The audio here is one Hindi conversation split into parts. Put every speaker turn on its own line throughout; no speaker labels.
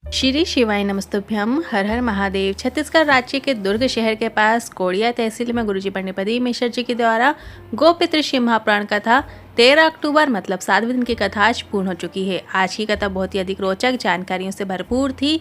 श्री शिवाय नमस्तुभ्यम। हर हर महादेव। छत्तीसगढ़ राज्य के दुर्ग शहर के पास कोड़िया तहसील में गुरुजी पंडित मिश्र जी के द्वारा गोपित्र शिव महापुराण कथा 13 अक्टूबर मतलब 7वें दिन की कथा आज पूर्ण हो चुकी है। आज की कथा बहुत ही अधिक रोचक जानकारियों से भरपूर थी,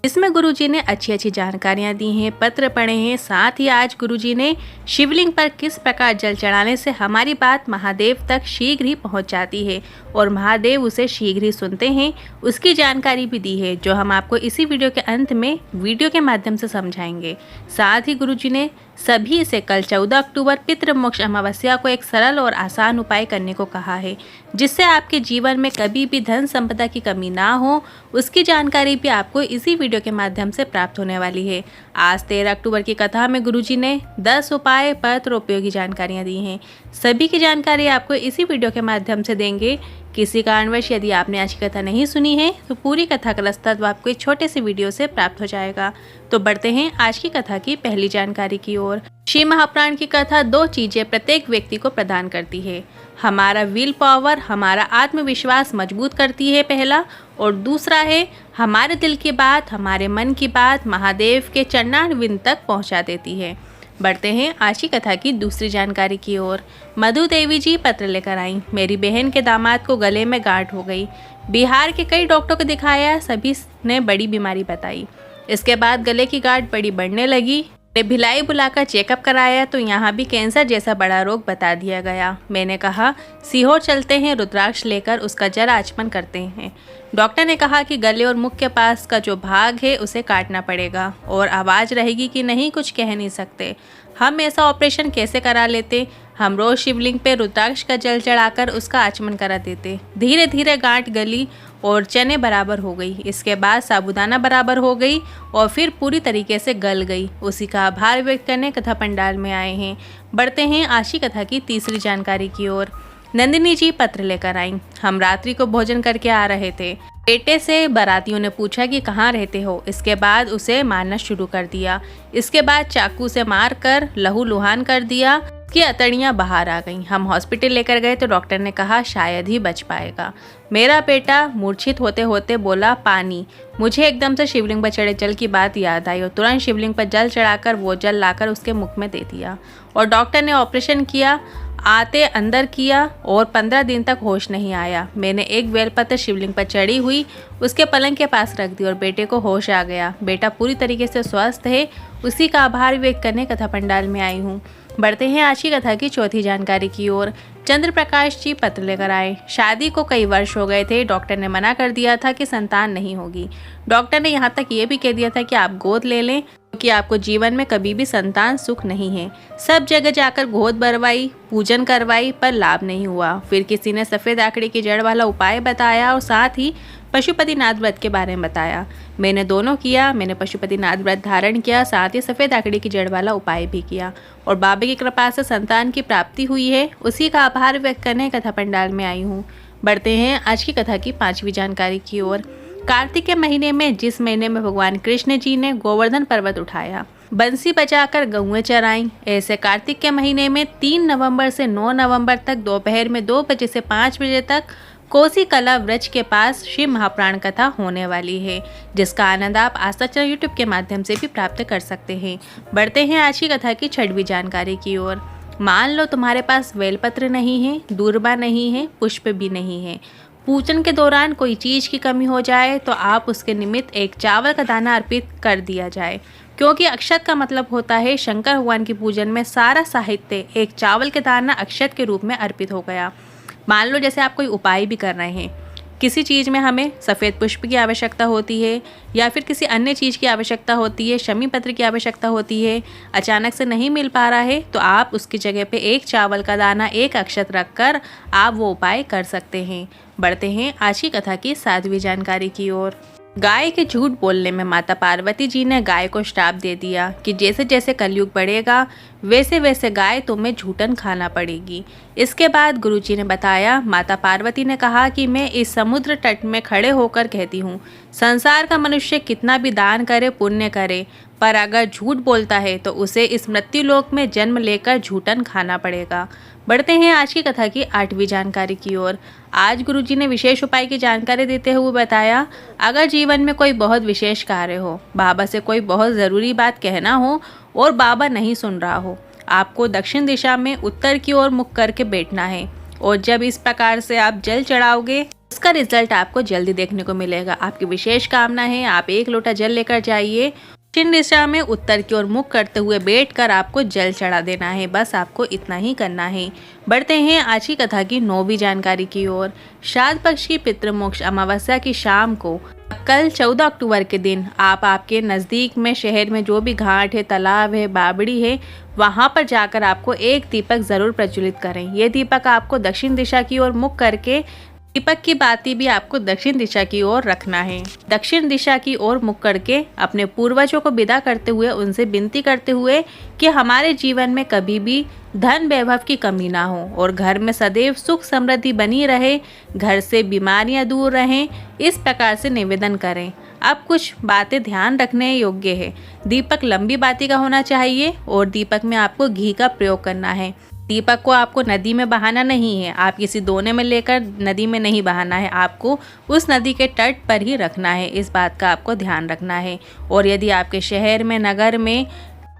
इसमें गुरुजी ने अच्छी जानकारियां दी हैं, पत्र पढ़े हैं। साथ ही आज गुरुजी ने शिवलिंग पर किस प्रकार जल चढ़ाने से हमारी बात महादेव तक शीघ्र ही पहुंच जाती है और महादेव उसे शीघ्र ही सुनते हैं, उसकी जानकारी भी दी है, जो हम आपको इसी वीडियो के अंत में वीडियो के माध्यम से समझाएंगे। साथ ही गुरुजी ने सभी से कल 14 अक्टूबर पितृमोक्ष अमावस्या को एक सरल और आसान उपाय करने को कहा है, जिससे आपके जीवन में कभी भी धन संपदा की कमी ना हो। उसकी जानकारी भी आपको इसी वीडियो के माध्यम से प्राप्त होने वाली है। आज 13 अक्टूबर की कथा में गुरुजी ने 10 उपाय, पत्र, उपयोगी जानकारियां दी हैं। सभी की जानकारी आपको इसी वीडियो के माध्यम से देंगे। किसी कारणवश यदि आपने आज की कथा नहीं सुनी है तो पूरी कथा का रस्तत्व आपको एक छोटे से वीडियो से प्राप्त हो जाएगा। तो बढ़ते हैं आज की कथा की पहली जानकारी की ओर। शिव महापुराण की कथा 2 चीजें प्रत्येक व्यक्ति को प्रदान करती है। हमारा विल पावर, हमारा आत्मविश्वास मजबूत करती है पहला, और दूसरा है हमारे दिल की बात, हमारे मन की बात महादेव के चरणारविंद तक पहुंचा देती है। बढ़ते हैं आज की कथा की दूसरी जानकारी की ओर। मधु देवी जी पत्र लेकर आई। मेरी बहन के दामाद को गले में गांठ हो गई। बिहार के कई डॉक्टरों को दिखाया, सभी ने बड़ी बीमारी बताई। इसके बाद गले की गांठ बड़ी बढ़ने लगी। भिलाई बुलाकर चेकअप कराया तो यहाँ भी कैंसर जैसा बड़ा रोग बता दिया गया। मैंने कहा सीहोर चलते हैं, रुद्राक्ष लेकर उसका जल आचमन करते हैं। डॉक्टर ने कहा कि गले और मुख के पास का जो भाग है उसे काटना पड़ेगा और आवाज़ रहेगी कि नहीं, कुछ कह नहीं सकते। हम ऐसा ऑपरेशन कैसे करा लेते? हम रोज शिवलिंग पे रुद्राक्ष का जल चढ़ाकर उसका आचमन करा देते। धीरे धीरे गांठ गली और चने बराबर हो गई। इसके बाद साबूदाना बराबर हो गई और फिर पूरी तरीके से गल गई। उसी का आभार व्यक्त करने कथा पंडाल में आए हैं। बढ़ते हैं आज की कथा की तीसरी जानकारी की ओर। नंदिनी जी पत्र लेकर आई। हम रात्रि को भोजन करके आ रहे थे। बेटे से बारातियों ने पूछा कि कहाँ रहते हो। इसके बाद उसे मारना शुरू कर दिया। इसके बाद चाकू से मारकर लहूलुहान कर दिया कि अतड़ियाँ बाहर आ गईं। हम हॉस्पिटल लेकर गए तो डॉक्टर ने कहा शायद ही बच पाएगा। मेरा बेटा मूर्छित होते होते बोला पानी। मुझे एकदम से शिवलिंग पर चढ़े जल की बात याद आई और तुरंत शिवलिंग पर जल चढ़ाकर वो जल लाकर उसके मुख में दे दिया और डॉक्टर ने ऑपरेशन किया, आते अंदर किया और 15 दिन तक होश नहीं आया। मैंने एक बेलपत्र शिवलिंग पर चढ़ी हुई उसके पलंग के पास रख दी और बेटे को होश आ गया। बेटा पूरी तरीके से स्वस्थ है। उसी का आभार व्यक्त करने कथा पंडाल में आई हूँ। बढ़ते हैं आज की कथा की चौथी जानकारी की ओर। चंद्र प्रकाश जी पत्र लेकर आए। शादी को कई वर्ष हो गए थे। डॉक्टर ने मना कर दिया था कि संतान नहीं होगी। डॉक्टर ने यहाँ तक ये भी कह दिया था कि आप गोद ले लें क्योंकि आपको जीवन में कभी भी संतान सुख नहीं है। सब जगह जाकर गोद भरवाई, पूजन करवाई पर लाभ नहीं हुआ। फिर किसी ने सफ़ेद आंकड़े की जड़ वाला उपाय बताया और साथ ही पशुपतिनाथ व्रत के बारे में बताया। मैंने दोनों किया। मैंने पशुपतिनाथ व्रत धारण किया, साथ ही सफ़ेद आंकड़े की जड़ वाला उपाय भी किया और बाबा की कृपा से संतान की प्राप्ति हुई है। उसी का आभार व्यक्त करने कथा पंडाल में आई हूँ। बढ़ते हैं आज की कथा की 5वीं जानकारी की ओर। कार्तिक के महीने में, जिस महीने में भगवान कृष्ण जी ने गोवर्धन पर्वत उठाया, बंसी बजाकर गौएं चराईं, ऐसे कार्तिक के महीने में 3 नवंबर से 9 नवंबर तक दोपहर में 2 बजे से 5 बजे तक कोसी कला व्रज के पास शिव महापुराण कथा होने वाली है, जिसका आनंद आप आस्था चैनल यूट्यूब के माध्यम से भी प्राप्त कर सकते हैं। बढ़ते हैं आज की कथा की 6वीं जानकारी की ओर। मान लो तुम्हारे पास बेलपत्र नहीं है, दूर्बा नहीं है, पुष्प भी नहीं है। पूजन के दौरान कोई चीज़ की कमी हो जाए तो आप उसके निमित्त एक चावल का दाना अर्पित कर दिया जाए, क्योंकि अक्षत का मतलब होता है शंकर भगवान के पूजन में सारा साहित्य एक चावल के दाना अक्षत के रूप में अर्पित हो गया। मान लो जैसे आप कोई उपाय भी कर रहे हैं, किसी चीज़ में हमें सफ़ेद पुष्प की आवश्यकता होती है या फिर किसी अन्य चीज़ की आवश्यकता होती है, शमी पत्र की आवश्यकता होती है, अचानक से नहीं मिल पा रहा है तो आप उसकी जगह पे एक चावल का दाना, एक अक्षत रखकर आप वो उपाय कर सकते हैं। बढ़ते हैं आज की कथा की 7वीं जानकारी की ओर। गाय के झूठ बोलने में माता पार्वती जी ने गाय को श्राप दे दिया कि जैसे जैसे कलयुग बढ़ेगा वैसे वैसे गाय तुम्हें झूठन खाना पड़ेगी। इसके बाद गुरुजी ने बताया, माता पार्वती ने कहा कि मैं इस समुद्र तट में खड़े होकर कहती हूँ, संसार का मनुष्य कितना भी दान करे, पुण्य करे, पर अगर झूठ बोलता है तो उसे इस मृत्यु लोक में जन्म लेकर झूठन खाना पड़ेगा। बढ़ते हैं आज की कथा की 8वीं जानकारी की ओर। आज गुरुजी ने विशेष उपाय की जानकारी देते हुए बताया, अगर जीवन में कोई बहुत विशेष कार्य हो, बाबा से कोई बहुत ज़रूरी बात कहना हो और बाबा नहीं सुन रहा हो, आपको दक्षिण दिशा में उत्तर की ओर मुख करके बैठना है और जब इस प्रकार से आप जल चढ़ाओगे उसका रिजल्ट आपको जल्दी देखने को मिलेगा। आपकी विशेष कामना है, आप 1 लोटा जल लेकर जाइए, दक्षिण दिशा में उत्तर की ओर मुख करते हुए बैठकर आपको जल चढ़ा देना है। बस आपको इतना ही करना है। बढ़ते हैं आज की कथा की 9वीं जानकारी की ओर। श्राद्ध पक्ष की पितृमोक्ष अमावस्या की शाम को कल 14 अक्टूबर के दिन आप आपके नज़दीक में शहर में जो भी घाट है, तालाब है, बावड़ी है, वहाँ पर जाकर आपको एक दीपक ज़रूर प्रज्वलित करें। ये दीपक आपको दक्षिण दिशा की ओर मुख करके दीपक की बाती भी आपको दक्षिण दिशा की ओर रखना है। दक्षिण दिशा की ओर मुख करके अपने पूर्वजों को विदा करते हुए उनसे विनती करते हुए कि हमारे जीवन में कभी भी धन वैभव की कमी ना हो और घर में सदैव सुख समृद्धि बनी रहे, घर से बीमारियां दूर रहें, इस प्रकार से निवेदन करें। अब कुछ बातें ध्यान रखने योग्य है। दीपक लंबी बाती का होना चाहिए और दीपक में आपको घी का प्रयोग करना है। दीपक को आपको नदी में बहाना नहीं है, आप किसी दोने में लेकर नदी में नहीं बहाना है, आपको उस नदी के तट पर ही रखना है। इस बात का आपको ध्यान रखना है। और यदि आपके शहर में, नगर में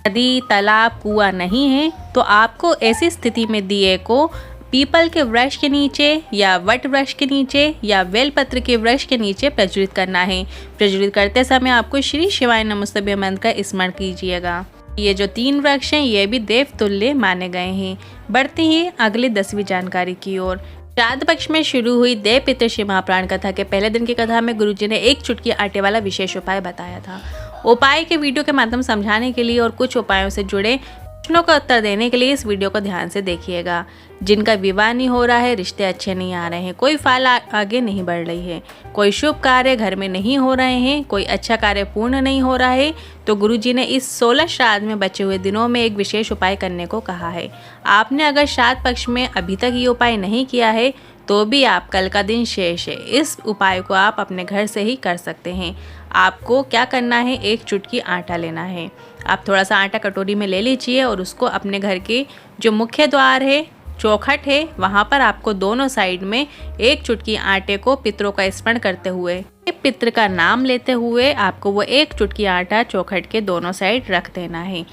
नदी, तालाब, कुआं नहीं है तो आपको ऐसी स्थिति में दिए को पीपल के वृक्ष के नीचे या वट वृक्ष के नीचे या बेलपत्र के वृक्ष के नीचे प्रज्वलित करना है। प्रज्वलित करते समय आपको श्री शिवाय नमस्तुभ्यं मंत्र का स्मरण कीजिएगा। ये जो 3 वृक्ष हैं ये भी देवतुल्य माने गए हैं। बढ़ते हैं अगली 10वीं जानकारी की ओर। श्राद्ध पक्ष में शुरू हुई देव पितृ श्री महाप्राण कथा के पहले दिन की कथा में गुरुजी ने 1 चुटकी आटे वाला विशेष उपाय बताया था। उपाय के वीडियो के माध्यम समझाने के लिए और कुछ उपायों से जुड़े प्रश्नों का उत्तर देने के लिए इस वीडियो को ध्यान से देखिएगा। जिनका विवाह नहीं हो रहा है, रिश्ते अच्छे नहीं आ रहे हैं, कोई फाल आगे नहीं बढ़ रही है, कोई शुभ कार्य घर में नहीं हो रहे हैं, कोई अच्छा कार्य पूर्ण नहीं हो रहा है, तो गुरुजी ने इस 16 श्राद्ध में बचे हुए दिनों में एक विशेष उपाय करने को कहा है। आपने अगर श्राद्ध पक्ष में अभी तक ये उपाय नहीं किया है तो भी आप कल का दिन शेष है। इस उपाय को आप अपने घर से ही कर सकते हैं। आपको क्या करना है, 1 चुटकी आटा लेना है। आप थोड़ा सा आटा कटोरी में ले लीजिए और उसको अपने घर के जो मुख्य द्वार है, चौखट है, वहाँ पर आपको दोनों साइड में 1 चुटकी आटे को पितरों का स्मरण करते हुए, पितृ का नाम लेते हुए आपको वो 1 चुटकी आटा चौखट के दोनों साइड रख देना है।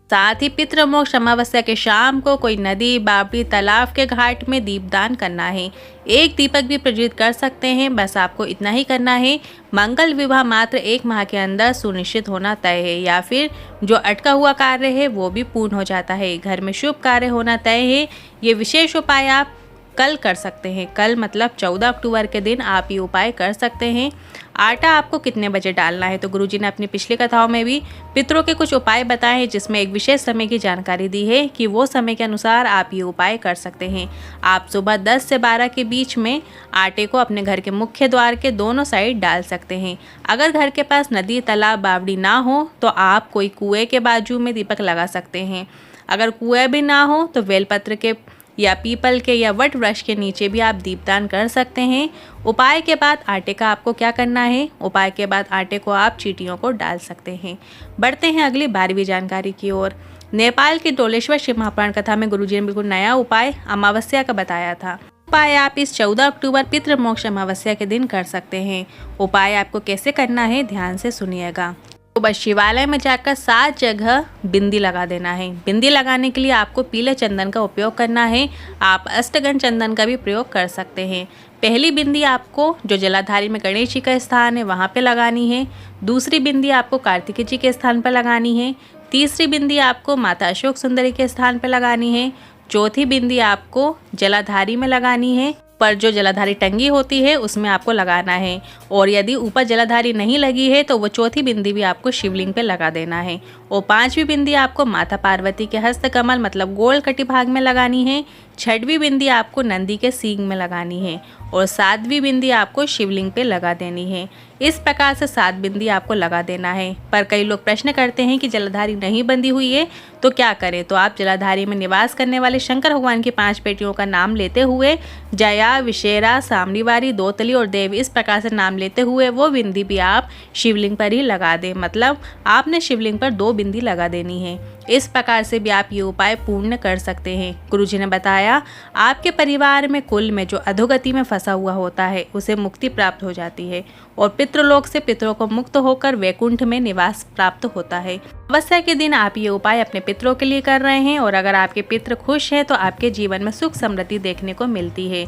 साथ ही पितृमोक्ष अमावस्या के शाम को कोई नदी, बावड़ी, तालाब के घाट में दीपदान करना है। 1 दीपक भी प्रज्वलित कर सकते हैं। बस आपको इतना ही करना है। मंगल विवाह मात्र 1 माह के अंदर सुनिश्चित होना तय है या फिर जो अटका हुआ कार्य है वो भी पूर्ण हो जाता है। घर में शुभ कार्य होना तय है। ये विशेष उपाय आप कल कर सकते हैं। कल मतलब 14 अक्टूबर के दिन आप ये उपाय कर सकते हैं। आटा आपको कितने बजे डालना है, तो गुरुजी ने अपनी पिछली कथाओं में भी पितरों के कुछ उपाय बताए हैं, जिसमें एक विशेष समय की जानकारी दी है कि वो समय के अनुसार आप ये उपाय कर सकते हैं। आप सुबह 10 से 12 के बीच में आटे को अपने घर के मुख्य द्वार के दोनों साइड डाल सकते हैं। अगर घर के पास नदी, तालाब, बावड़ी ना हो तो आप कोई कुएं के बाजू में दीपक लगा सकते हैं। अगर कुएं भी ना हो तो बेलपत्र के या पीपल के या वट वृक्ष के नीचे भी आप दीपदान कर सकते हैं। उपाय के बाद आटे का आपको क्या करना है, उपाय के बाद आटे को आप चींटियों को डाल सकते हैं। बढ़ते हैं अगली 12वीं जानकारी की ओर। नेपाल की डोलेश्वर शिव महापुराण कथा में गुरुजी ने बिल्कुल नया उपाय अमावस्या का बताया था। उपाय आप इस 14 अक्टूबर पितृमोक्ष अमावस्या के दिन कर सकते हैं। उपाय आपको कैसे करना है, ध्यान से सुनिएगा। तो बस शिवालय में जाकर 7 जगह बिंदी लगा देना है। बिंदी लगाने के लिए आपको पीले चंदन का उपयोग करना है। आप अष्टगंध चंदन का भी प्रयोग कर सकते हैं। पहली बिंदी आपको जो जलाधारी में गणेश जी का स्थान है वहाँ पे लगानी है। दूसरी बिंदी आपको कार्तिकेय जी के स्थान पर लगानी है। तीसरी बिंदी आपको माता अशोक सुंदरी के स्थान पर लगानी है। चौथी बिंदी आपको जलाधारी में लगानी है, पर जो जलाधारी टंगी होती है उसमें आपको लगाना है। और यदि ऊपर जलाधारी नहीं लगी है तो वो चौथी बिंदी भी आपको शिवलिंग पे लगा देना है। और 5वीं बिंदी आपको माता पार्वती के हस्त कमल मतलब गोल कटी भाग में लगानी है। 6वीं बिंदी आपको नंदी के सींग में लगानी है और 7वीं बिंदी आपको शिवलिंग पे लगा देनी है। इस प्रकार से 7 बिंदी आपको लगा देना है। पर कई लोग प्रश्न करते हैं कि जलाधारी नहीं बंधी हुई है तो क्या करें, तो आप जलाधारी में निवास करने वाले शंकर भगवान की 5 बेटियों का नाम लेते हुए जया, विजया, विशेरा, सामनीवारी, दोतली और देवी इस प्रकार से नाम लेते हुए वो बिंदी भी आप शिवलिंग पर ही लगा दें। मतलब आपने शिवलिंग पर 2 बिंदी लगा देनी है। इस प्रकार से भी आप ये उपाय पूर्ण कर सकते हैं। गुरुजी ने बताया आपके परिवार में कुल में जो अधोगति में फंसा हुआ होता है उसे मुक्ति प्राप्त हो जाती है और पितृलोक से पितरों को मुक्त होकर वैकुंठ में निवास प्राप्त होता है। अमावस्या के दिन आप ये उपाय अपने पितरों के लिए कर रहे हैं और अगर आपके पितृ खुश हैं तो आपके जीवन में सुख समृद्धि देखने को मिलती है।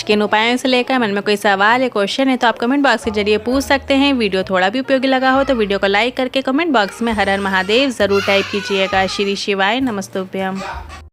किन उपायों से लेकर मन में कोई सवाल या क्वेश्चन है तो आप कमेंट बॉक्स के जरिए पूछ सकते हैं। वीडियो थोड़ा भी उपयोगी लगा हो तो वीडियो को लाइक करके कमेंट बॉक्स में हर हर महादेव जरूर टाइप कीजिएगा। श्री शिवाय नमस्तुभ्यम।